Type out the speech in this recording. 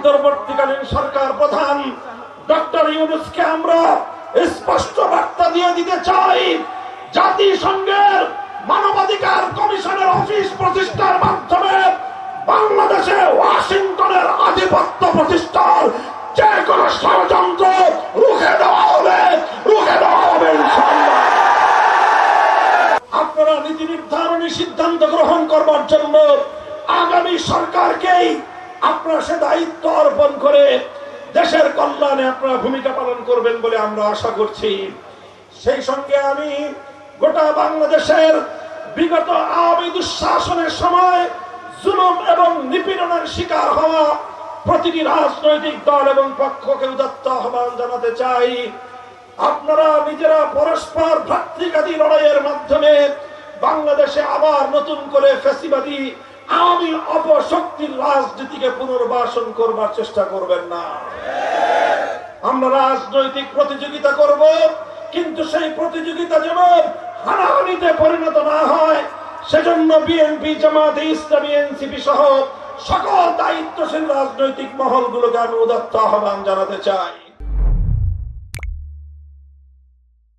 অন্তর্বর্তীকালীন সরকার প্রধান ডক্টর ইউনূসকে আমরা স্পষ্ট বার্তা দিয়ে দিতে চাই, জাতিসংঘের মানবাধিকার কমিশনের অফিস প্রতিষ্ঠার মাধ্যমে বাংলাদেশে ওয়াশিংটনের আধিপত্য প্রতিষ্ঠার যে কোনো ষড়যন্ত্র রুখে দেওয়া হবে ইনশাআল্লাহ। আপনারা নীতি নির্ধারণী সিদ্ধান্ত গ্রহণ করবার জন্য আগামী সরকারকেই আপনারা সে দায়িত্ব অর্পণ করে দেশের কল্যাণে আপনারা ভূমিকা পালন করবেন বলে আমরা আশা করছি। সেই সঙ্গে আমি গোটা বাংলাদেশের বিগত আওয়ামী দুঃশাসনের সময় জুলুম এবং নিপীড়নের শিকার হওয়া প্রতিটি রাজনৈতিক দল এবং পক্ষকে উদাত্ত আহ্বান জানাতে চাই, আপনারা নিজেরা পরস্পর ভ্রাতৃঘাতী লড়াইয়ের মাধ্যমে বাংলাদেশে আবার নতুন করে ফ্যাসিবাদী আওয়ামী অপশক্তির রাজনীতিকে পুনর্বাসন করবার চেষ্টা করবেন না। আমরা রাজনৈতিক প্রতিযোগিতা করব, কিন্তু সেই প্রতিযোগিতা যেন হানাহানিতে পরিণত না হয়, সেজন্য বিএনপি, জামায়াতে ইসলামী, এনসিপি সহ সকল দায়িত্বশীল রাজনৈতিক মহলগুলোকে আমি উদাত্ত আহ্বান জানাতে চাই।